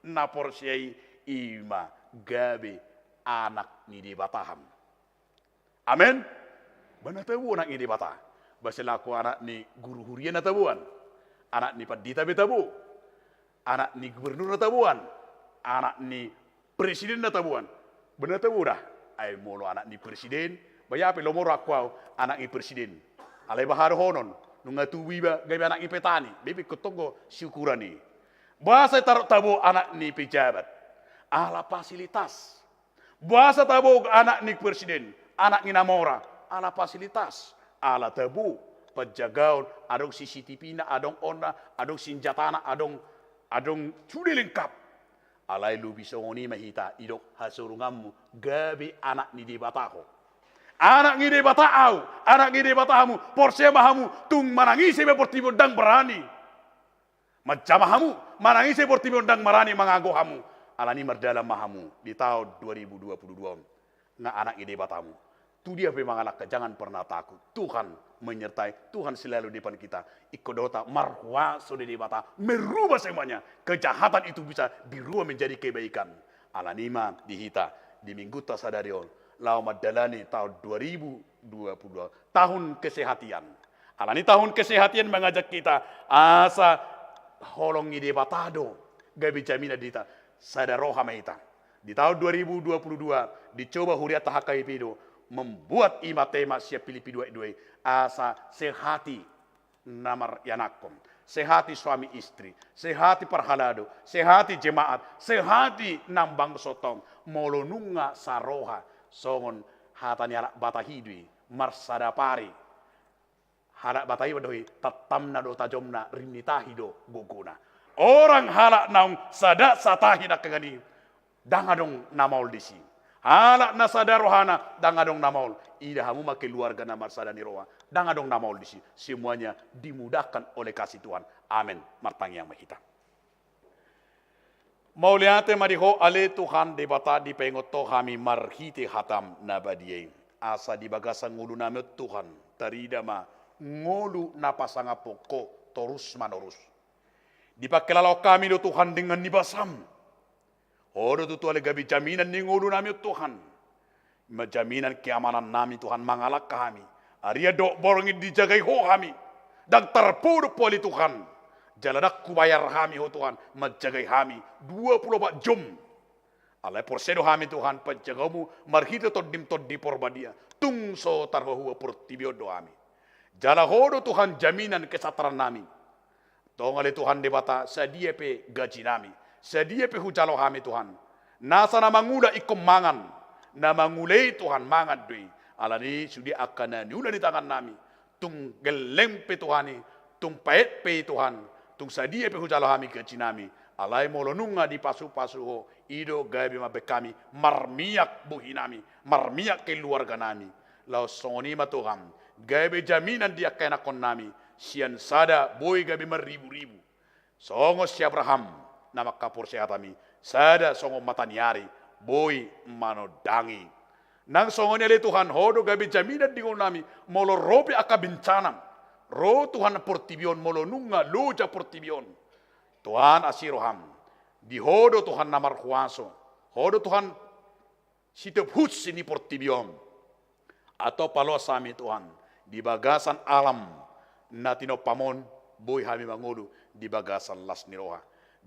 naporsiai ima gabe anak ni di bataham. Amin. Bana tabu anak ni di bata. Basilaku anak ni guru hurian tabuan. Anak ni padita betabu. Anak ni gubernur tabuan. Anak ni presiden tabuan. Benar tabu dah. Ay molo anak ni presiden. Bayape lomoro aku anak ni presiden. Alay bahar honon, nunga tuwi ba gabi anak ni petani, bebe kotongo syukurani. Bahasa tarot tabo anak ni pejabat, ala fasilitas. Bahasa tabo anak ni presiden, anak ni namora, ala fasilitas, ala tabo penjagaun, adong CCTV na, adong onda, adong senjatana, adong sudah lengkap. Alay lubi songoni mahita idok hasurungamu gabi anak ni di bataho. Anak ngide batau, anak ngide batahamu, porsemahamu, tung manangisi beportibo dang berani. Macamahamu, manangisi beportibo dang berani mengagohamu. Alani merdalam mahamu di tahun 2022. Nga anak ngide batamu. Tu dia pemangalak, jangan pernah takut. Tuhan menyertai, Tuhan selalu di depan kita. Ikodota marwa sudah di bata, merubah semuanya. Kejahatan itu bisa dirubah menjadi kebaikan. Alanima dihita, di minggu tasadarion. Lau madalani tahun 2022, tahun kesehatan. Alani tahun kesehatan mengajak kita asa holong ide batado gabi jamina dita sadaroha maita. Di tahun 2022 dicoba huriat tahakai pido membuat ima tema siap pilih dua asa sehati namar yanakom. Sehati suami istri, sehati perhalado, sehati jemaat, sehati nambang sotong, molonunga saroha. Songon hatani anak batahidui marsada pari halak batahi wadohi tatamna do tajomna rimnitahi do gogona orang halak naung sada satahi nak kegani dangadong namaul disi halak na sada rohana dangadong namaul ida hamu make keluarga na marsada ni roha dangadong namaul disi semuanya dimudahkan oleh kasih Tuhan. Amin. Martang yang mahita. Mauliate mariho ale Tuhan debata di pengoto kami marhite hatam nabadiye. Asa di bagasan ngulu namet Tuhan. Tarida ma ngulu napasanga poko terus manorus. Dipakelalo kami do Tuhan dengan nibasam. Odo tutu ale gabi jaminan ni ngulu namet Tuhan. Majaminan keamanan nami Tuhan mangalak kami. Aria dok borongin dijagai ho kami. Dan terpuruk poli Tuhan. Jaladak kubayar kami ho Tuhan, menjagai kami 24 jam. Alai porsedo kami Tuhan, penjagamu marhita todim di porbadia. Tungso tarwahu portibio doami. Jala hodo Tuhan jaminan kesataran nami. Tongale Tuhan debata sedia pe gaji nami. Sedia pe hujalo kami Tuhan. Nasa na manguda ikom mangan. Na mangulei Tuhan mangan dui. Alani sudi akan niula di tangan nami. Tung gelem pe Tuhani. Tung paet pe Tuhan. Tung sadia pe hujalo kami gaji nami. Alai molonunga di pasu-pasu ho. Ido gabi mabekami. Marmiak buhinami. Marmiak keluarga nami. Lau soni matuham. Gabi jaminan dia kena kon nami. Sian sada boy gabi meribu-ribu. Songo si Abraham. Nama kapur sehatami. Sada songo mataniari. Boy manodangi. Nang songo niya Tuhan. Hodo gabi jaminan di nami. Molo robi akabincanam. Ro Tuhan portibion molo nunga loja portibion. Tuhan asiroham. Di hodo Tuhan namar kuaso. Hodo Tuhan sitep hut sini portibion. Atau palo sami Tuhan. Di bagasan alam. Natino pamon. Boy hami mangulu. Di bagasan las niroha.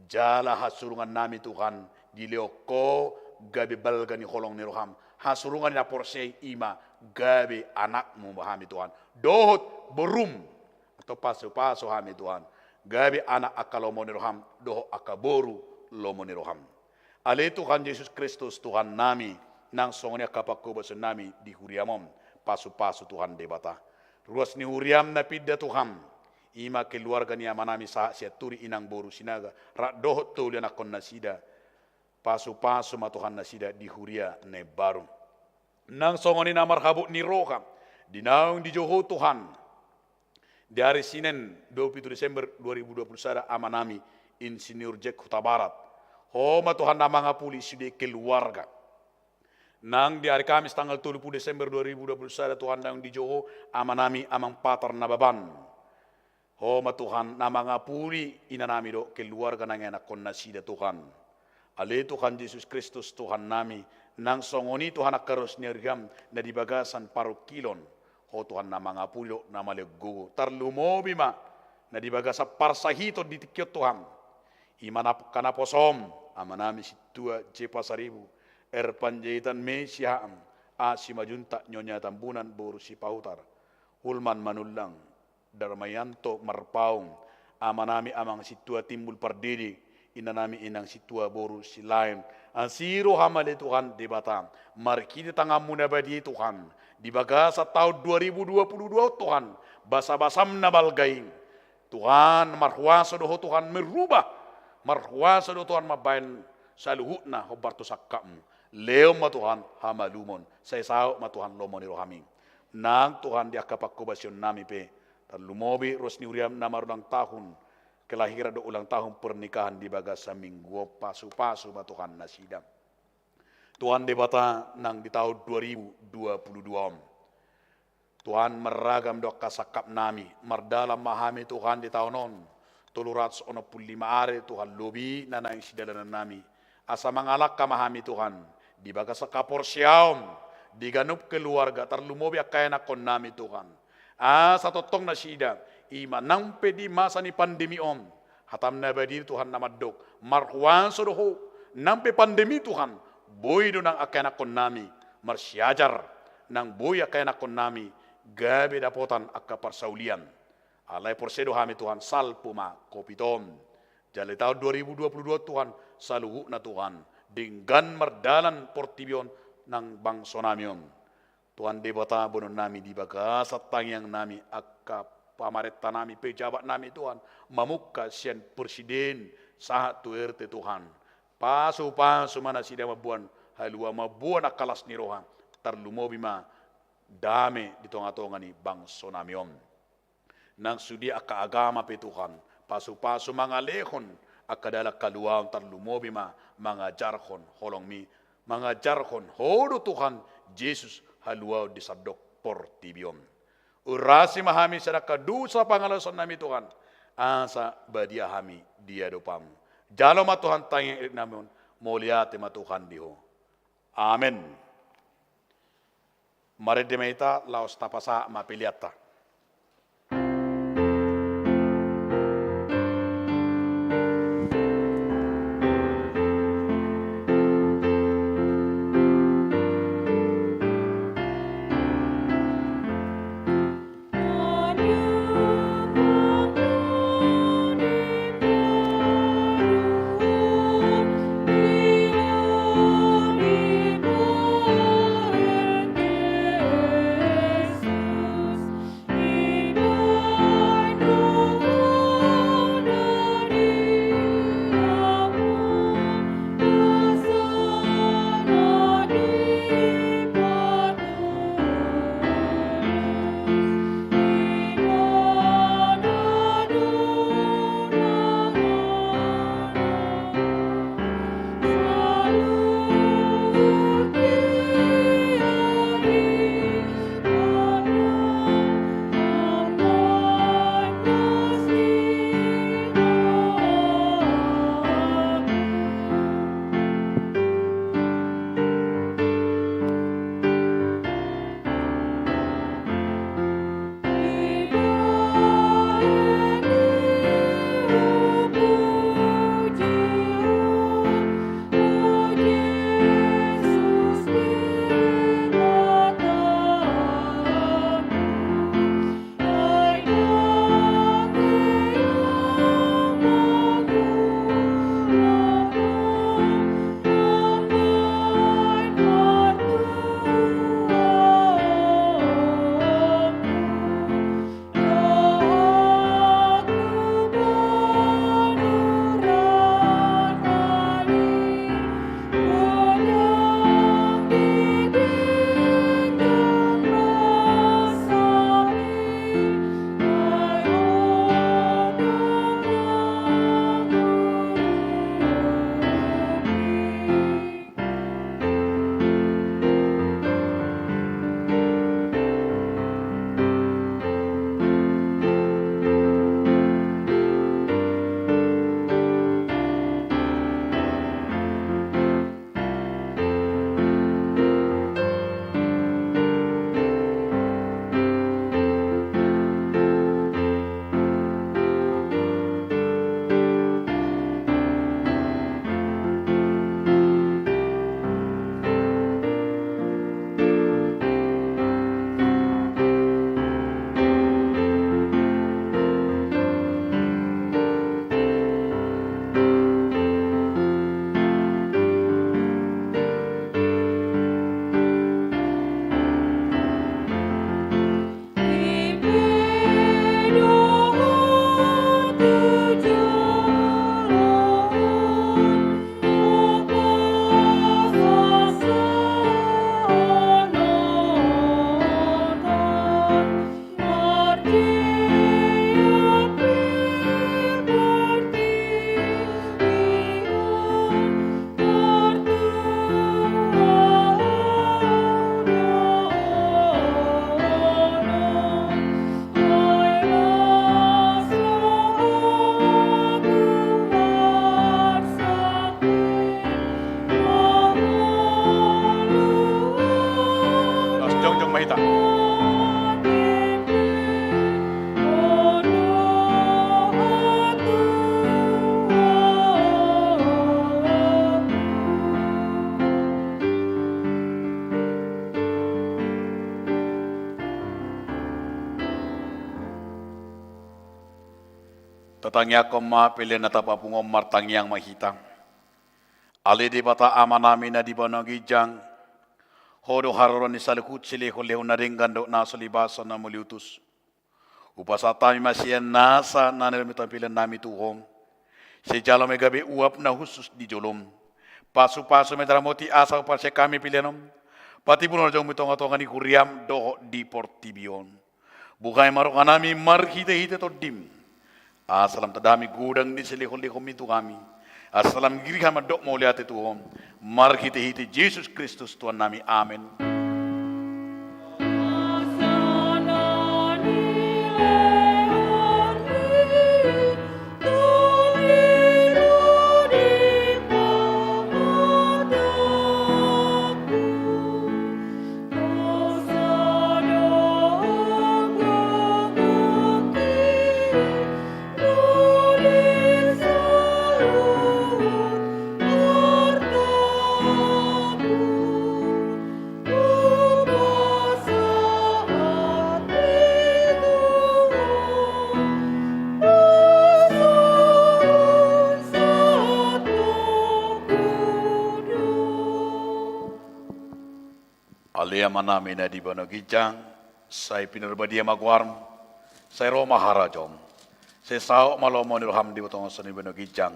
Jala hasurungan nami Tuhan. Di leoko gabi balgani holong niroham. Hasurungan na porsei ima. Gabi anakmu bahami Tuhan. Dohot berum. Atau paso-paso hami Tuhan. Gabi anak akalomo niroham. Doho akaboru lomo niroham. Ale Tuhan Yesus Kristus Tuhan nami. Nang songonya kapakubasan nami di huriamom. Paso-paso Tuhan debata. Ruas ni huriam na pidda Tuhan. Ima keluarga ni amanami sa siya turi inang boru sinaga. Rak dohot tulia na kon nasida. Paso-paso matuhan nasida di huria ne baru. Nang songoni na marhabuk ni roham. Dinaung di Joho Tuhan. Di hari Senin 27 Desember 2021 amanami Insinyur Jack Huta Barat. Homa Tuhan nama ngapuli sudah keluarga. Nang di hari Kamis tanggal 30 Desember 2021 Tuhan nang di Johor amanami amang patar nababan. Homa Tuhan na mga puri inanami do keluarga ng anak kon nasida Tuhan. Ale Tuhan Yesus Kristus Tuhan nami nang songoni Tuhan akaros nirgam na dibagasan parukilon. Ho Tuhan na mga puri na malegugo. Tarlumobi ma na dibagasa parsahito ditikyot Tuhan. Imanap kanaposom amanami si tua jepa saribu. Erpanjaitan mesyaam si majunta nyonya tambunan boru si pahutar. Hulman manulang. Darmayanto marpaung amanami amang situa timbul pardidi inanami inang situa boru silain ansiro hamale Tuhan di Batam markini tangam muna badi Tuhan di bagasa tahun 2022 Tuhan basa-basam na balgaing Tuhan marhuasa doho Tuhan merubah marhuasa doho Tuhan mabain saluhutna hobarto sakkam leo ma Tuhan hamalumon say sao ma Tuhan lomoni rohaming nang Tuhan di akapakubasyon nami pe lumobi ros ni Uriam na marunang tahun kelahiran do ulang tahun pernikahan di bagasa minggu pasu-pasu batuhan nasidang. Tuhan debata nang di tahun 2022. Tuhan meragam do kasakap nami mardalam mahami Tuhan di tahun on 315 are Tuhan lobi na naing sidalanan nami asa mangalak ka mahami Tuhan di bagasa kaporsyam diganup keluarga tarlumobi akaya kon nami Tuhan. Sa totong na sida, ima nang pedi masa ni pandemi om, hatam na badi Tuhan namadok, marhuan sodoho, nang pe pandemi Tuhan, boy do nang akanakon nami, marsyajar, nang boy akanakon nami, gabi dapotan akaparsaulian. Alay porsedo hami Tuhan, salpuma kopitom. Jali tahun 2022 Tuhan, saluhu na Tuhan, dinggan mardalan portibion ng bangso namion. Tuhan debata bonon nami di bagasa tangyang nami akka pamaretta nami pejabat nami Tuhan mamukka sian presiden sahat tu RT Tuhan pasu mana sida mabuan halua mabuan akalas ni roha tarlumobi ma dame di tonga-tonga ni bangso nami om nang sudi akka agama pe Tuhan pasu mga lehon akka dala kaluang tarlumobi ma mga jarhon holong mi mga jarhon hodo Tuhan Jesus haluaw di sadok portibion. Urasi mahami sa nakadusa pangalason nami Tuhan. Asa badia hami dia dopam. Jalo matuhan tayang ilik namin. Muliate matuhan diho. Amen. Maridimeta laos tapasa mapiliata. Tatangya ko mapili na tapapungom martangyang mahitang. Ali di bata ama namin na di ba nagijang, hodo haroron ni salukut siliho leho na rin gando na sulibasa na muliutus. Upasa tami masiyan nasa na nilamitan pilan nami tuhong. Si jalo may gabi uap na husus di jolom. Pasu-pasu may dramoti asa upar siya kami pilianom. Pati puno jong mitong-atongan ni kuriam doho di portibion. Bukay marokan nami marhite-hite to dim. Asalam tadami gudang ni siliho-liho mitu kami. Asalam girihan madok mo lihat itu om. Marhite-hite Jesus Kristus Tuhan nami. Amin. Alia manami na di ba nagijang, say pinarbadia magwarm, say Roma harajom, say sao malomo niroham di batong sa ni ba nagijang,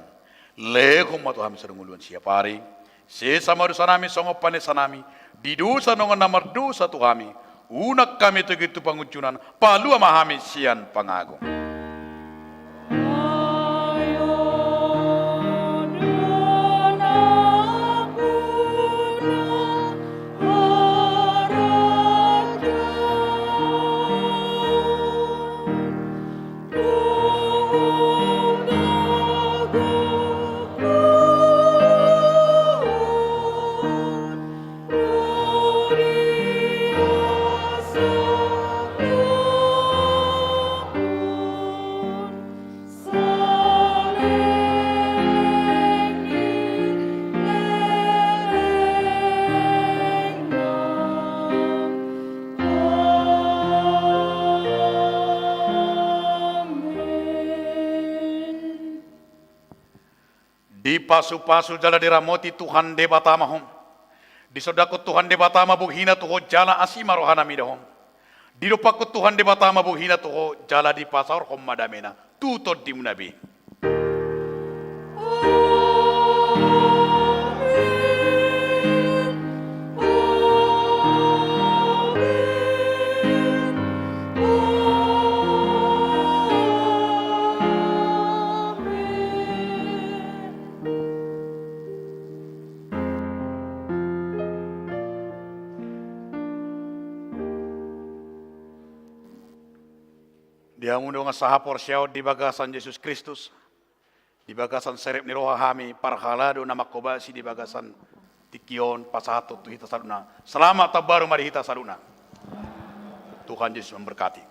lehong matuham sa runguluan siya pari, say samaru sanami songop panis sanami, didusa nongon namardu sa tuhami, unak kami tugitu pangucunan, palu amahami siyan pangagong. Di pasu-pasu jala diramoti Tuhan de batamahom. Di sodakot Tuhan de batama bughina tuho jala asima rohana midahom. Di dopakot Tuhan de batama bughina tuho jala di pasar hom madamena. Tutod di munabi. Dia mundo nga sahapor siyaw di bagasan Jesus Kristus, di bagasan serep ni roha hami parhalado na makobasi di bagasan tikion pasato tu hita saluna. Selamat tabaru mari hita saluna. Tuhan Yesus memberkati.